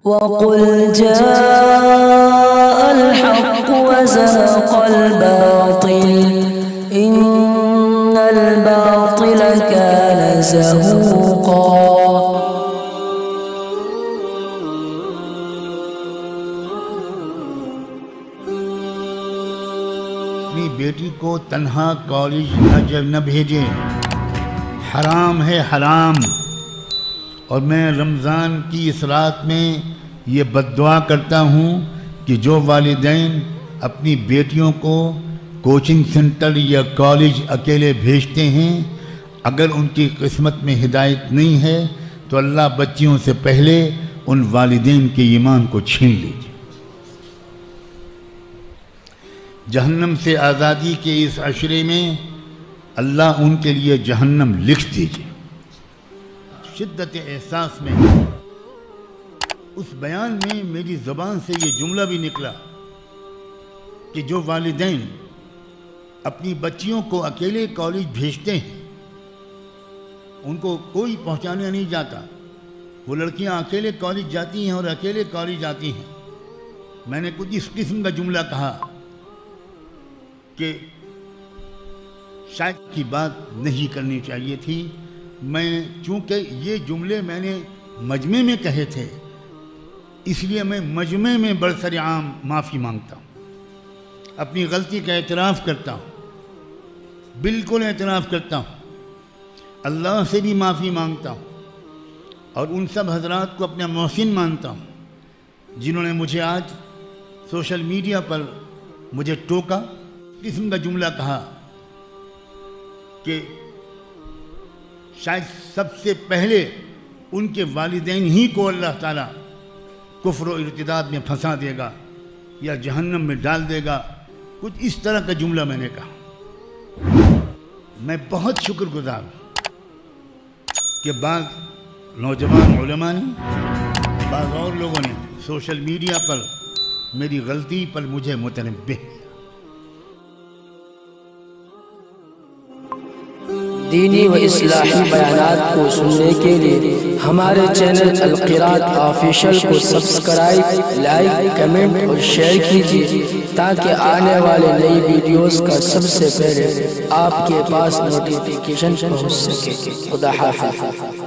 وقل جاء الحق وزهق الباطل إن الباطل كان زهوقا۔ اپنی بیٹی کو تنہا کالج نہ بھیجیں، حرام ہے حرام۔ اور میں رمضان کی اس رات میں یہ بد دعا کرتا ہوں کہ جو والدین اپنی بیٹیوں کو کوچنگ سینٹر یا کالج اکیلے بھیجتے ہیں، اگر ان کی قسمت میں ہدایت نہیں ہے تو اللہ بچیوں سے پہلے ان والدین کے ایمان کو چھین لیجیے۔ جہنم سے آزادی کے اس عشرے میں اللہ ان کے لیے جہنم لکھ دیجیے۔ شدت احساس میں اس بیان میں میری زبان سے یہ جملہ بھی نکلا کہ جو والدین اپنی بچیوں کو اکیلے کالج بھیجتے ہیں، ان کو کوئی پہنچانے نہیں جاتا، وہ لڑکیاں اکیلے کالج جاتی ہیں اور اکیلے کالج آتی ہیں۔ میں نے کچھ اس قسم کا جملہ کہا کہ شاید کی بات نہیں کرنی چاہیے تھی۔ میں چونکہ یہ جملے میں نے مجمع میں کہے تھے، اس لیے میں مجمع میں برسر عام معافی مانگتا ہوں، اپنی غلطی کا اعتراف کرتا ہوں، بالکل اعتراف کرتا ہوں، اللہ سے بھی معافی مانگتا ہوں، اور ان سب حضرات کو اپنا محسن مانتا ہوں جنہوں نے مجھے آج سوشل میڈیا پر مجھے ٹوکا، قسم کا جملہ کہا کہ شاید سب سے پہلے ان کے والدین ہی کو اللہ تعالیٰ کفر و ارتداد میں پھنسا دے گا یا جہنم میں ڈال دے گا، کچھ اس طرح کا جملہ میں نے کہا۔ میں بہت شکر گزار ہوں کہ بعض نوجوان علماء نے، بعض اور لوگوں نے سوشل میڈیا پر میری غلطی پر مجھے متنبہ کیا۔ دینی و اصلاحی بیانات کو سننے کے لیے ہمارے چینل القرات آفیشل کو سبسکرائب، لائک، کمنٹ اور شیئر کیجیے تاکہ آنے والے نئی ویڈیوز کا سب سے پہلے آپ کے پاس نوٹیفیکیشن پہنچ سکے۔ خدا حافظ۔